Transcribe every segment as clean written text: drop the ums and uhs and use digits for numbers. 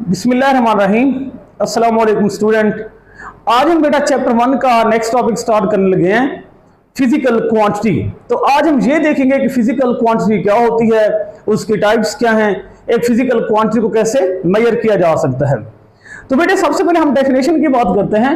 बिस्मिल्लाहिर्रहमानिर्रहीम। अस्सलाम वालेकुम स्टूडेंट। आज हम बेटा चैप्टर 1 का नेक्स्ट टॉपिक स्टार्ट करने लगे हैं, फिजिकल क्वांटिटी। तो आज हम ये देखेंगे कि फिजिकल क्वांटिटी क्या होती है, उसके टाइप्स क्या हैं, एक फिजिकल क्वांटिटी को कैसे मेजर किया जा सकता है। तो बेटे सबसे पहले हम डेफिनेशन की बात करते हैं।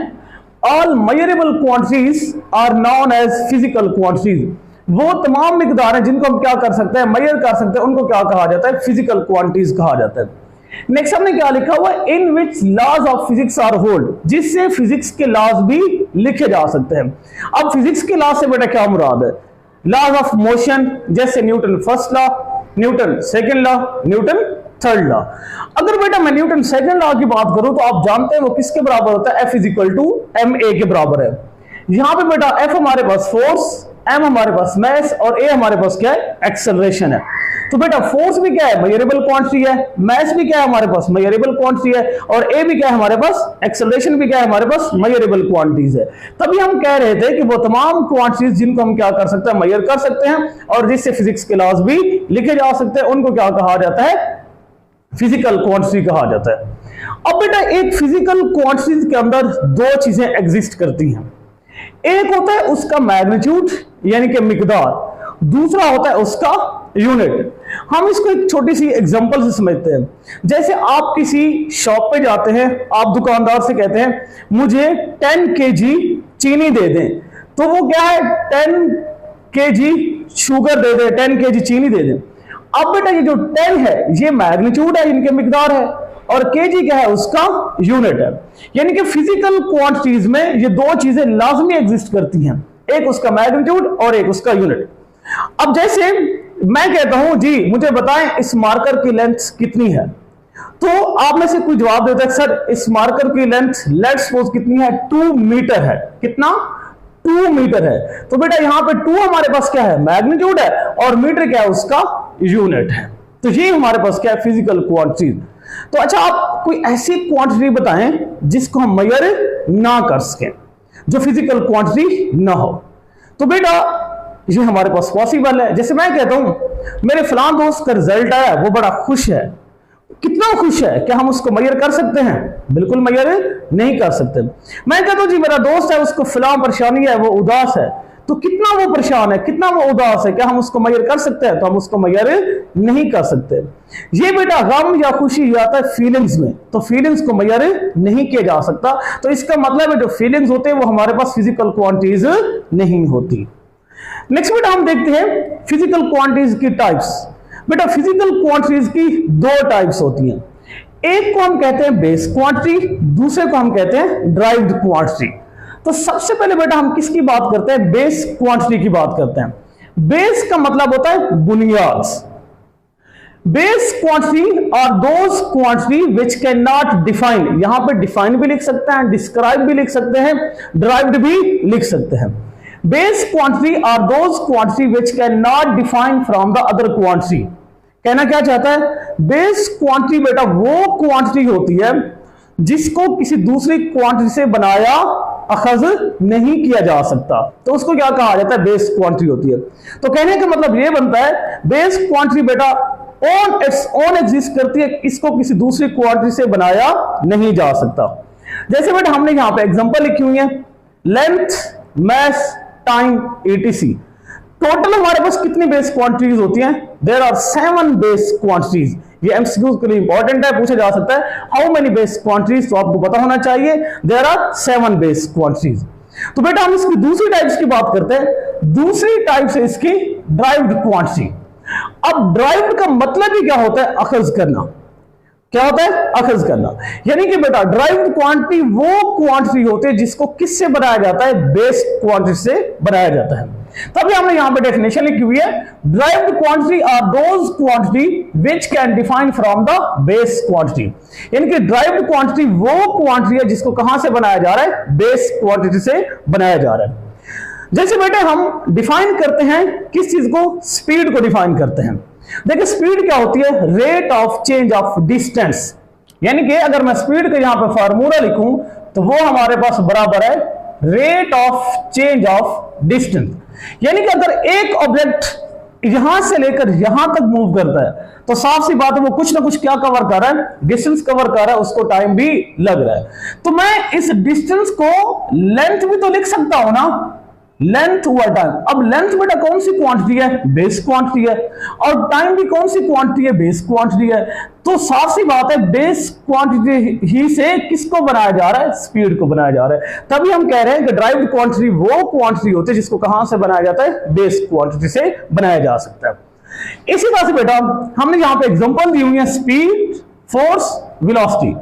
All measurable quantities are known as physical quantities. वो तमाम मिकदार हैं जिनको हम क्या कर सकते हैं, मेजर कर सकते हैं, उनको क्या कहा जाता है, फिजिकल क्वांटिटीज कहा जाता है। नेक्स्ट हमने क्या लिखा हुआ है, in which laws of physics are hold, जिससे फिजिक्स के लॉज भी लिखे जा सकते हैं। अब फिजिक्स के लॉज से बेटा क्या मुराद है, लॉज ऑफ मोशन, जैसे Newton first law, Newton second law, Newton third law. अगर बेटा मैं न्यूटन सेकंड लॉ की बात करूं तो आप जानते हैं वो किसके बराबर होता है, F equal to M A के बराबर है। यहां पे बेटा F हमारे पास फोर्स, M हमारे पास मैस और A हमारे पास क्या है, एक्सेलरेशन है। तो बेटा फोर्स भी क्या है, मेजरेबल क्वांटिटी है, मैस भी क्या है हमारे पास, मेजरेबल क्वांटिटी है, और A भी क्या है हमारे पास, एक्सेलरेशन भी क्या है हमारे पास, मेजरेबल क्वांटिटीज है। तभी हम कह रहे थे कि वो तमाम क्वांटिटीज जिनको हम क्या कर सकते हैं, मेजर कर सकते हैं और जिससे फिजिक्स के लॉज भी लिखे जा सकते हैं, उनको क्या कहा जाता है, फिजिकल क्वांटिटी कहा जाता है। अब बेटा एक फिजिकल क्वांटिटी के अंदर दो चीजें एग्जिस्ट करती हैं। एक होता है उसका मैग्नीट्यूड यानी कि मिकदार, दूसरा होता है उसका यूनिट। हम इसको एक छोटी सी एग्जांपल से समझते हैं। जैसे आप किसी शॉप पे जाते हैं, आप दुकानदार से कहते हैं मुझे 10 kg चीनी दे दें, तो वो क्या है 10 kg शुगर दे दे, 10 kg चीनी दे दें। अब बेटा ये जो 10 है ये मैग्नीट्यूड है, इनके मिकदार है, और केजी क्या है, उसका यूनिट है। यानी कि फिजिकल क्वांटिटीज में ये दो चीजें लाजमी एग्जिस्ट करती हैं, एक उसका मैग्नीट्यूड और एक उसका यूनिट। अब जैसे मैं कहता हूं जी मुझे बताएं इस मार्कर की लेंथ कितनी है, तो आप में से कोई जवाब देता है सर इस मार्कर की लेंथ लेट्स सपोज कितनी है, 2 मीटर है। कितना, 2 मीटर है। तो बेटा यहां पे 2 हमारे पास क्या है, मैग्नीट्यूड है, और मीटर क्या है, उसका यूनिट है। तो ये हमारे पास क्या है, फिजिकल क्वांटिटी। तो अच्छा आप कोई ऐसी क्वांटिटी बताएं जिसको हम मेजर ना कर सकें, जो फिजिकल क्वांटिटी ना हो। तो बेटा ये हमारे पास पॉसिबल है। जैसे मैं कहता हूं मेरे फलां दोस्त का रिजल्ट आया, वो बड़ा खुश है। कितना खुश है, क्या हम उसको मेजर कर सकते हैं? बिल्कुल मेजर नहीं कर सकते। मैं कहता हूं जी मेरा दोस्त है उसको फलां परेशानी है, वो उदास है, तो कितना वो परेशान है, कितना वो उदास है, क्या हम उसको मेजर कर सकते हैं? तो हम उसको मेजर नहीं कर सकते। ये बेटा गम या खुशी आता है फीलिंग्स में, तो फीलिंग्स को मेजर नहीं किया जा सकता। तो इसका मतलब है जो फीलिंग्स होते हैं वो हमारे पास फिजिकल क्वांटिटीज नहीं होती। नेक्स्ट बेटा हम देखते हैं फिजिकल क्वांटिटीज की टाइप्स। बेटा फिजिकल क्वांटिटीज की दो टाइप्स होती हैं, एक को हम कहते हैं बेस क्वांटिटी, दूसरे को हम कहते हैं ड्राइव्ड क्वांटिटी। तो सबसे पहले बेटा हम किसकी बात करते हैं, बेस क्वांटिटी की बात करते हैं। बेस का मतलब होता है बुनियाद। Base quantity are those quantity which can not define, यहां पे डिफाइन भी लिख सकते हैं, डिस्क्राइब भी लिख सकते हैं, ड्राइव्ड भी लिख सकते हैं। Base quantity are those quantity which can not define from the other quantity. कहना क्या चाहता है, बेस क्वांटिटी बेटा वो क्वांटिटी होती है जिसको किसी दूसरी क्वांटिटी से बनाया अखज नहीं किया जा सकता, तो उसको क्या कहा जाता है, बेस क्वांटिटी होती है। तो कहने का मतलब यह बनता है बेस क्वांटिटी बेटा ऑन इट्स ओन एग्जिस्ट करती है, इसको किसी दूसरी क्वांटिटी से बनाया नहीं जा सकता। जैसे बेटा हमने यहां पे एग्जांपल लिखी हुई है, length, mass, time, etc। Total हमारे पास कितनी बेस क्वांटिटीज होती हैं, देयर आर 7 बेस क्वांटिटीज। ये एमसीक्यू के लिए इंपॉर्टेंट है, पूछा जा सकता है हाउ मेनी बेस क्वांटिटीज, तो आपको पता होना चाहिए देयर आर 7 बेस क्वांटिटीज। तो बेटा हम इसकी दूसरी टाइप्स की बात करते हैं। दूसरी टाइप से इसकी ड्राइव्ड क्वांटिटी। अब ड्राइव्ड का मतलब ही क्या होता है, अखज करना। क्या होता है, अखज करना। यानी कि बेटा ड्राइव्ड क्वांटिटी वो क्वांटिटी होती है जिसको किससे बनाया जाता है, बेस क्वांटिटी से बनाया जाता है। तभी हमने यहां पे डेफिनेशन लिखी हुई है, derived quantity are those quantity which can define from the base quantity. यानी कि ड्राइव्ड क्वांटिटी वो क्वांटिटी है जिसको कहां से बनाया जा रहा है, बेस क्वांटिटी से बनाया जा रहा है। जैसे बेटे हम डिफाइन करते हैं किस चीज को, स्पीड को डिफाइन करते हैं। देखिए स्पीड क्या होती है, rate of change of distance. यानी कि अगर मैं स्पीड का यहां पे फार्मूला लिखूं तो वो हमारे पास बराबर है rate of change of distance. यानी कि अगर एक ऑब्जेक्ट यहां से लेकर यहां तक मूव करता है, तो साफ सी बात है वो कुछ ना कुछ क्या कवर कर रहा है, डिस्टेंस कवर कर रहा है, उसको टाइम भी लग रहा है। तो मैं इस डिस्टेंस को लेंथ भी तो लिख सकता हूं ना, लेंथ हुआ टाइम। अब लेंथ बेटा कौन सी क्वांटिटी है, बेस क्वांटिटी है, और टाइम भी कौन सी क्वांटिटी है, बेस क्वांटिटी है। तो साफ सी बात है बेस क्वांटिटी ही से किसको बनाया जा रहा है, स्पीड को बनाया जा रहा है। तभी हम कह रहे हैं कि ड्राइव्ड क्वांटिटी वो क्वांटिटी होती है जिसको कहां से बनाया जाता है, बेस क्वांटिटी से बनाया जा सकता है। इसी तरह से बेटा हमने यहां पे एग्जांपल दी हुई है, स्पीड, फोर्स, वेलोसिटी।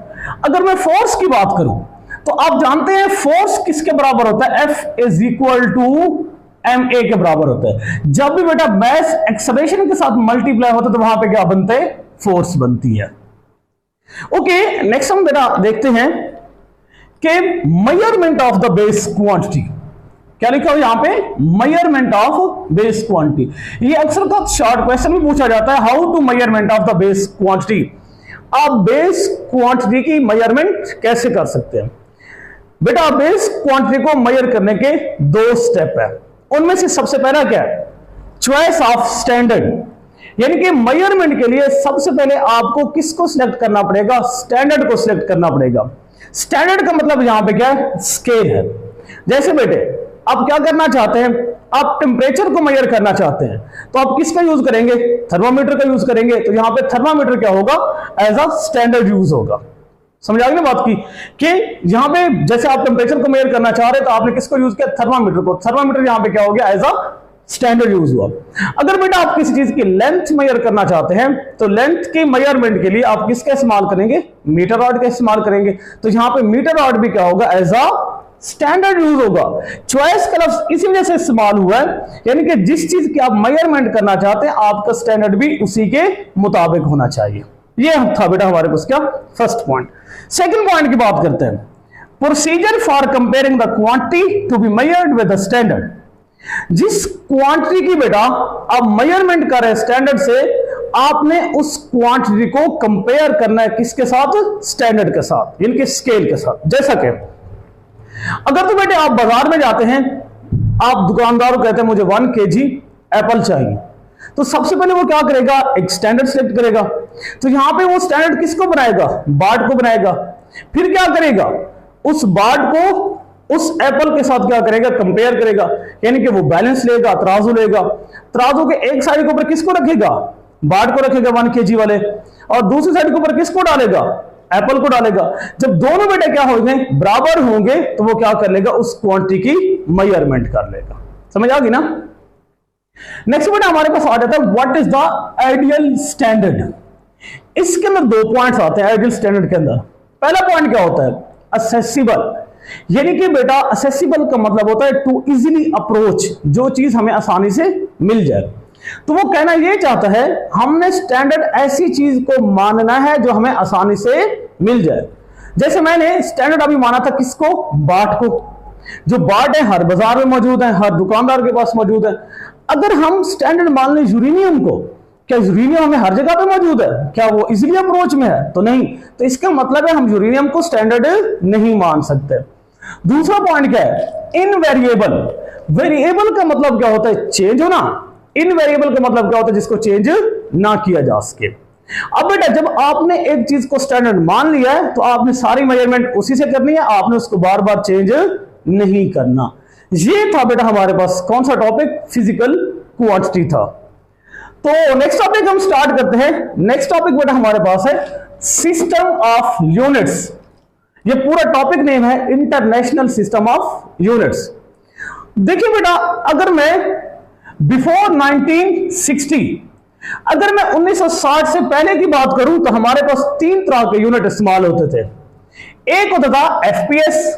अगर मैं फोर्स की बात करूं तो आप जानते हैं फोर्स किसके बराबर होता है, F is equal to ma के बराबर होता है। जब भी बेटा मास एक्सेलरेशन के साथ मल्टीप्लाई होता है तो वहां पे क्या बनते हैं, फोर्स बनती है। ओके, नेक्स्ट हम बेटा देखते हैं कि measurement of the base quantity. क्या लिखा हो यहां पे, मेजरमेंट ऑफ बेस क्वांटिटी। ये अक्सर का शॉर्ट क्वेश्चन भी पूछा जाता है, how to measurement of the base quantity. आप बेस क्वांटिटी की मेजरमेंट कैसे कर सकते हैं बेटा। बेस क्वांटिटी को मेजर करने के दो स्टेप है, उनमें से सबसे पहला क्या है, चॉइस ऑफ स्टैंडर्ड। यानी कि मेजरमेंट के लिए सबसे पहले आपको किसको सिलेक्ट करना पड़ेगा, स्टैंडर्ड को सिलेक्ट करना पड़ेगा। स्टैंडर्ड का मतलब यहां पे क्या है, स्केल है। जैसे बेटे आप क्या करना चाहते हैं, आप टेम्परेचर को मेजर करना चाहते हैं तो आप किसका यूज करेंगे, थर्मामीटर का यूज करेंगे। तो यहां पे थर्मामीटर क्या होगा, एज अ स्टैंडर्ड यूज होगा। समझ आ गई ना बात की, कि यहां पे जैसे आप टेम्परेचर को मेजर करना चाह रहे हैं तो आपने किसको यूज किया, थर्मामीटर को। थर्मामीटर यहां पे क्या हो गया, एज अ स्टैंडर्ड यूज हुआ। अगर बेटा आप किसी चीज की लेंथ मेजर करना चाहते हैं तो लेंथ के मेजरमेंट के लिए आप किसका इस्तेमाल करेंगे, मीटर रॉड का इस्तेमाल करेंगे। तो यहां पे मीटर रॉड भी क्या होगा, एज अ स्टैंडर्ड यूज होगा। चॉइस का लफ्ज इसी वजह से इस्तेमाल हुआ है, यानी कि जिस चीज की आप मेजरमेंट करना चाहते हैं आपका स्टैंडर्ड भी उसी के मुताबिक होना चाहिए। ये था बेटा हमारे पास क्या, फर्स्ट पॉइंट। सेकंड पॉइंट की बात करते हैं, procedure for comparing the quantity to be measured with the standard. जिस क्वांटिटी की बेटा आप मेजरमेंट कर रहे हैं स्टैंडर्ड से, आपने उस क्वांटिटी को कंपेयर करना है किसके साथ, स्टैंडर्ड के साथ, यानी कि स्केल के साथ। जैसा कि अगर तो बेटे आप बाजार में जाते हैं, आप दुकानदार को कहते हैं मुझे 1 kg एप्पल चाहिए, तो सबसे पहले वो क्या करेगा, एक स्टैंडर्ड सिलेक्ट करेगा। तो यहां पे वो स्टैंडर्ड किसको बनाएगा, बार्ट को बनाएगा। फिर क्या करेगा, उस बार्ट को उस एप्पल के साथ क्या करेगा, कंपेयर करेगा, यानी कि वो बैलेंस लेगा, तराजू लेगा। तराजू के एक साइड के ऊपर किसको रखेगा, बार्ट को रखेगा 1 kg वाले, और दूसरी साइड के ऊपर किसको डालेगा, एप्पल को डालेगा। जब दोनों बेटे क्या होंगे, बराबर होंगे, तो वो क्या कर लेगा, उस क्वांटिटी की मेजरमेंट कर लेगा। समझ आ गई ना। नेक्स्ट बेटा हमारे पास आ जाता है what is the ideal standard. इसके अंदर दो पॉइंट्स आते हैं आइडियल स्टैंडर्ड के अंदर। पहला पॉइंट क्या होता है, असेसिबल। यानी कि बेटा असेसिबल का मतलब होता है टू इजीली अप्रोच, जो चीज हमें आसानी से मिल जाए। तो वो कहना ये चाहता है हमने स्टैंडर्ड ऐसी चीज को मानना है जो हमें आसानी से मिल जाए। जैसे मैंने स्टैंडर्ड अभी माना था किसको, बाट को। जो बाट है हर बाजार में मौजूद है, हर दुकानदार के पास मौजूद है। अगर हम स्टैंडर्ड मान लें यूरेनियम को, क्या यूरेनियम हमें हर जगह पे मौजूद है, क्या वो इजीली अप्रोच में है, तो नहीं। तो इसका मतलब है हम यूरेनियम को स्टैंडर्ड नहीं मान सकते। दूसरा पॉइंट क्या है, इनवेरिएबल। वेरिएबल का मतलब क्या होता है, चेंज होना। इनवेरिएबल का मतलब क्या होता है, जिसको चेंज ना किया जा सके। अब बेटा जब आपने एक चीज को स्टैंडर्ड मान लिया है तो आपने सारी मेजरमेंट उसी से करनी है, आपने उसको बार बार चेंज नहीं करना। ये था बेटा हमारे पास कौन सा टॉपिक, फिजिकल क्वांटिटी था। तो नेक्स्ट टॉपिक हम स्टार्ट करते हैं। नेक्स्ट टॉपिक बेटा हमारे पास है सिस्टम ऑफ यूनिट्स। ये पूरा टॉपिक नेम है इंटरनेशनल सिस्टम ऑफ यूनिट्स। देखिए बेटा अगर मैं बिफोर 1960, अगर मैं 1960 से पहले की बात करूं तो हमारे पास 3 तरह के यूनिट इस्तेमाल होते थे। एक होता था एफपीएस,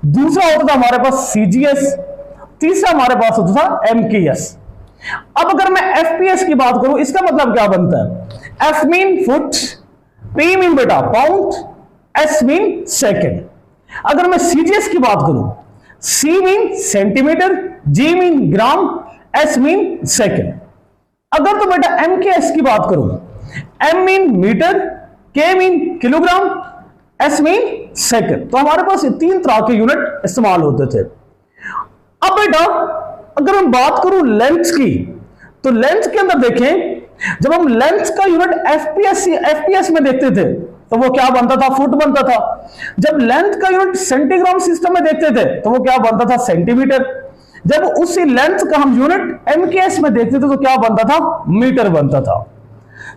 दूसरा होता था हमारे पास सीजीएस, तीसरा हमारे पास होता था एमकेएस। अब अगर मैं एफपीएस की बात करूं, इसका मतलब क्या बनता है, F mean foot, P mean बेटा पाउंड, एस मीन सेकेंड। अगर मैं सीजीएस की बात करूं, सी मीन सेंटीमीटर, जी मीन ग्राम, एस मीन सेकेंड। अगर तो बेटा एमकेएस की बात करूं, एम मीन मीटर, के mean kilogram, S mean second. तो हमारे पास ये 3 तरह के यूनिट इस्तेमाल होते थे। अब बेटा अगर मैं बात करूं लेंथ की, तो लेंथ के अंदर देखें, जब हम लेंथ का यूनिट एफपीएस में देखते थे तो वो क्या बनता था, फुट बनता था। जब लेंथ का यूनिट सेंटीग्राम सिस्टम में देखते थे तो वो क्या बनता था, सेंटीमीटर। जब उसी लेंथ का हम यूनिट एमकेएस में देखते थे तो क्या बनता था, मीटर बनता था।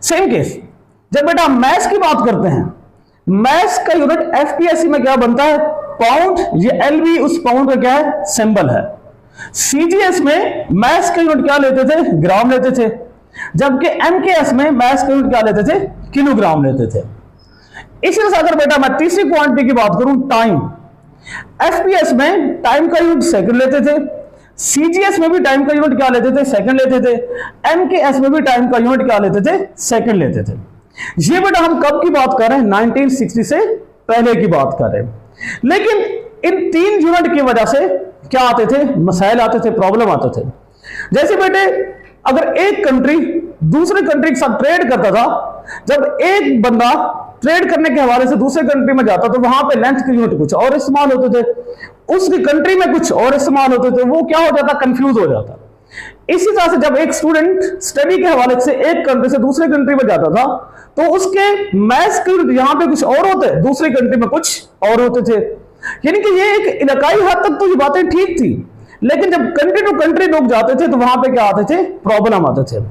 सेम केस जब बेटा मैस की बात करते हैं, मैस का यूनिट एफपीएस में क्या बनता है, पाउंड। ये एलबी उस पाउंड का क्या है, सिंबल है। सीजीएस में मैस का यूनिट क्या लेते थे, ग्राम लेते थे, जबकि एमकेएस में मैस का यूनिट क्या लेते थे, किलोग्राम लेते थे। इसी तरह अगर बेटा मैं तीसरी क्वांटिटी की बात करूं, टाइम, एफपीएस में टाइम का यूनिट सेकंड लेते थे, सीजीएस में भी टाइम का यूनिट क्या लेते थे, सेकंड लेते थे, एमकेएस में भी टाइम का यूनिट क्या लेते थे, सेकंड लेते थे। ये बेटा हम कब की बात कर रहे हैं, 1960 से पहले की बात कर रहे हैं। लेकिन इन तीन यूनिट की वजह से क्या आते थे, मसाइल आते थे, प्रॉब्लम आते थे। जैसे बेटे अगर एक कंट्री दूसरे कंट्री के साथ ट्रेड करता था, जब एक बंदा ट्रेड करने के हवाले से दूसरे कंट्री में जाता तो वहां पे लेंथ के यूनिट कुछ और इस्तेमाल होते थे, उसकी कंट्री में कुछ और इस्तेमाल होते थे, वो क्या हो जाता, कंफ्यूज हो जाता। इसी तरह से जब एक स्टूडेंट स्टडी के हवाले से एक कंट्री से दूसरे कंट्री में जाता था तो उसके मैथ्स के यूनिट यहां पे कुछ और होते, दूसरी कंट्री में कुछ और होते थे। यानी कि ये एक इलाकाई हद तक तो ये बातें ठीक थी, लेकिन जब कंट्री टू कंट्री लोग जाते थे तो वहां पे क्या आते थे, प्रॉब्लम आते थे।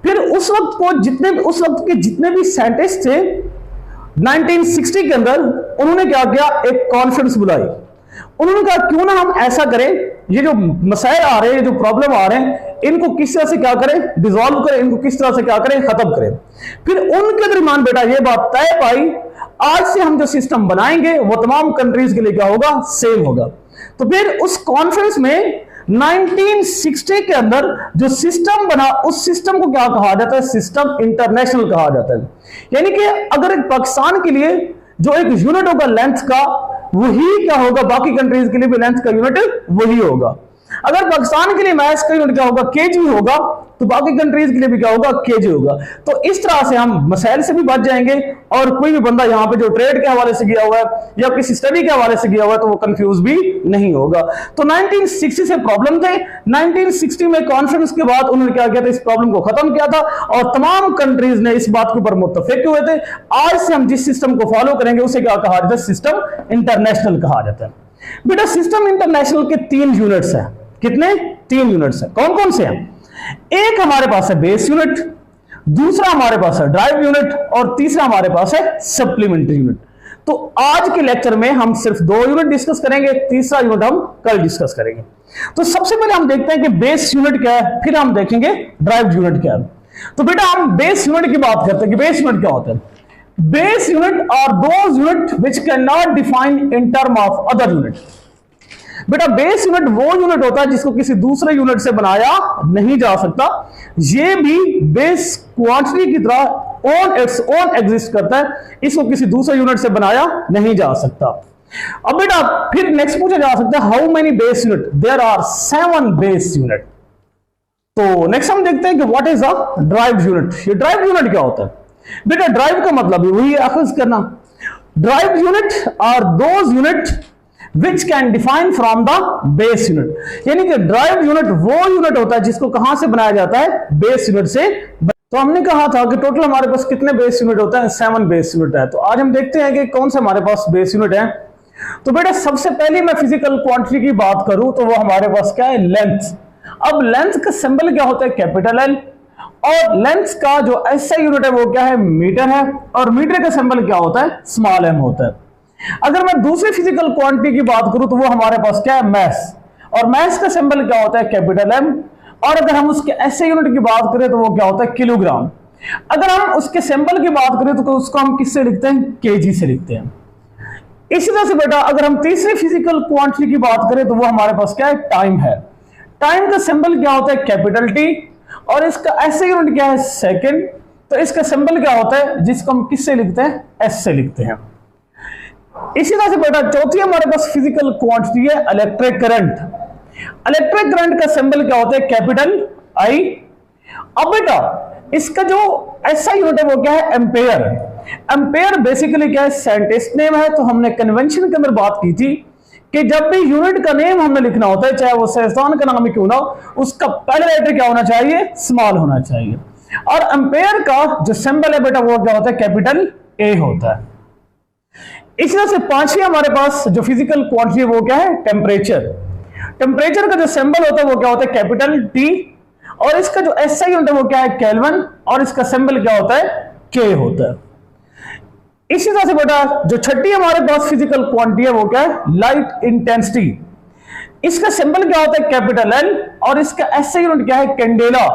फिर उस वक्त के जितने भी साइंटिस्ट थे 1960 के अंदर, उन्होंने क्या किया, एक कॉन्फ्रेंस बुलाई। उन्होंने कहा क्यों ना हम ऐसा करें, ये जो मसाइल आ रहे हैं, जो प्रॉब्लम आ रहे हैं, इनको किस तरह से क्या करें, डिसॉल्व करें, इनको किस तरह से क्या करें, खत्म करें। फिर उनके दरमियान बेटा ये बात तय पाई, आज से हम जो सिस्टम बनाएंगे वो तमाम कंट्रीज के लिए क्या होगा, सेम होगा। तो फिर उस कॉन्फ्रेंस में 1960 के अंदर जो सिस्टम बना, उस सिस्टम को क्या कहा जाता है, सिस्टम इंटरनेशनल कहा जाता है। यानी कि अगर एक पाकिस्तान के लिए जो एक यूनिट होगा लेंथ का, वही क्या होगा, बाकी कंट्रीज के लिए भी लेंथ का यूनिट वही होगा। अगर पाकिस्तान के लिए मैथ्स का यूनिट क्या होगा, केजी होगा, तो बाकी कंट्रीज के लिए भी क्या होगा, केजी होगा। तो इस तरह से हम मसाइल से भी बच जाएंगे और कोई भी बंदा यहाँ पे जो ट्रेड के हवाले से गया हुआ है या किसी स्टडी के हवाले से गया हुआ है तो वो कंफ्यूज भी नहीं होगा। तो 1960 से प्रॉब्लम थे, 1960 में कॉन्फ्रेंस के बाद उन्होंने क्या किया था, इस प्रॉब्लम को खत्म किया था और तमाम कंट्रीज ने इस बात के ऊपर मुत्तफिक हुए थे। आज से हम जिस सिस्टम को फॉलो करेंगे उसे क्या कहा जाता है, सिस्टम इंटरनेशनल कहा जाता है। बेटा सिस्टम इंटरनेशनल के 3 यूनिट्स हैं। कितने? 3 यूनिट्स हैं। कौन कौन से हैं? एक हमारे पास है बेस यूनिट, दूसरा हमारे पास है ड्राइव यूनिट और तीसरा हमारे पास है सप्लीमेंट्री यूनिट। तो आज के लेक्चर में हम सिर्फ 2 यूनिट डिस्कस करेंगे, तीसरा यूनिट हम कल डिस्कस करेंगे। तो सबसे पहले हम देखते हैं कि बेस यूनिट क्या है, फिर हम देखेंगे ड्राइव यूनिट क्या है। तो बेटा हम बेस यूनिट की बात करते हैं कि बेस यूनिट क्या होता है। Base unit are those unit which can not define in term of other unit. बेटा बेस यूनिट वो यूनिट होता है जिसको किसी दूसरे यूनिट से बनाया नहीं जा सकता। ये भी बेस क्वांटिटी की तरह ऑन इट्स ओन एग्जिस्ट करता है, इसको किसी दूसरे यूनिट से बनाया नहीं जा सकता। अब बेटा फिर नेक्स्ट पूछा जा सकता है how many base unit, there are 7 base unit. तो नेक्स्ट हम देखते हैं कि what is a drive unit. ये ड्राइव यूनिट क्या होता है? बेटा ड्राइव का मतलब है वही अखज करना। Drive unit are those unit which can define from the base unit। यानी कि ड्राइव यूनिट वो यूनिट होता है जिसको कहां से बनाया जाता है, बेस यूनिट से। तो हमने कहा था कि टोटल हमारे पास कितने बेस यूनिट होते हैं, 7 बेस यूनिट है। तो आज हम देखते हैं कि कौन से हमारे पास बेस यूनिट है। तो बेटा सबसे पहले मैं फिजिकल क्वांटिटी की बात करूं तो वो हमारे पास क्या है, लेंथ। अब लेंथ का सिंबल क्या होता है, कैपिटल एल, और लेंथ का जो एसआई यूनिट है वो क्या है, मीटर है, और मीटर का सिंबल क्या होता है, स्मॉल एम होता है। अगर मैं दूसरी फिजिकल क्वांटिटी की बात करूं तो वो हमारे पास क्या है, मैस, और मैस का सिंबल क्या होता है, कैपिटल एम, और अगर हम उसके एसआई यूनिट की बात करें तो वो क्या होता है, किलोग्राम। अगर हम उसके सिंबल की बात करें तो उसको हम किससे लिखते हैं, केजी से लिखते हैं। इसी तरह से बेटा अगर हम तीसरी फिजिकल क्वांटिटी की बात करें तो वो हमारे पास क्या है, टाइम है। टाइम का सिंबल क्या होता है, कैपिटल टी, और इसका एसआई यूनिट क्या है, सेकंड। तो इसका सिंबल क्या होता है, जिसको हम किससे लिखते हैं, एस से लिखते हैं। इसी तरह से बेटा चौथी हमारे पास फिजिकल क्वांटिटी है इलेक्ट्रिक करंट। इलेक्ट्रिक करंट का सिंबल क्या होता है, कैपिटल आई। अब बेटा इसका जो एसआई यूनिट है वो क्या है, एम्पेयर। एम्पेयर बेसिकली क्या है, साइंटिस्ट नेम है। तो हमने कन्वेंशन के अंदर बात की थी कि जब भी यूनिट का नेम हमने लिखना होता है, चाहे वो स्थान का नाम ही क्यों ना हो, उसका पहला लेटर क्या होना चाहिए? स्मॉल होना चाहिए। और एम्पेयर का जो सिंबल है बेटा वो क्या होता है? कैपिटल ए होता है। इसी तरह से पांचवी हमारे पास जो फिजिकल क्वांटिटी है वो क्या है? टेम्परेचर। टेम्परेचर का जो सिंबल होता है वो क्या होता है? Capital T. और इसका जो एसआई यूनिट है वो क्या है? केल्विन। और इसका सिंबल क्या होता है? के होता है। इसी तरह से बेटा जो छठी हमारे पास फिजिकल क्वांटिटी है वो क्या है? Light intensity. इसका सिंबल क्या होता है? Capital L. और इसका एसआई यूनिट क्या है? कैंडेला।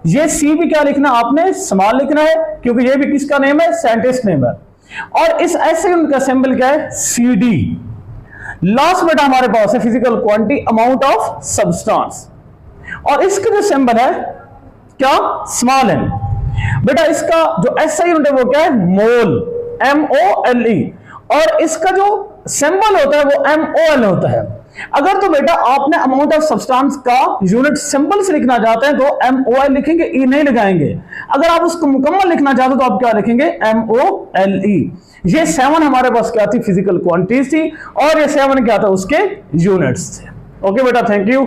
ये सी भी क्या लिखना आपने? स्मॉल लिखना है, क्योंकि ये भी किसका नेम है? साइंटिस्ट नेम है। और इस एसआई यूनिट का सिंबल क्या है? C D. लास्ट बेटा हमारे पास है physical quantity amount of substance, और इसका जो सिंबल है क्या? Small N. बेटा इसका जो एसआई यूनिट है वो क्या है? मोल, MOLE। और इसका जो सिंबल होता है वो MOL होता है। अगर तो बेटा आपने अमाउंट ऑफ सब्सटेंस का यूनिट सिंबल से लिखना चाहते हैं तो MOL लिखेंगे, ई नहीं लगाएंगे। अगर आप उसको मुकम्मल लिखना चाहते हो तो आप क्या लिखेंगे? MOLE। ये 7 हमारे पास क्या थी? फिजिकल क्वांटिटीज थी, और ये 7 क्या था? उसके यूनिट्स थे। ओके बेटा, थैंक यू।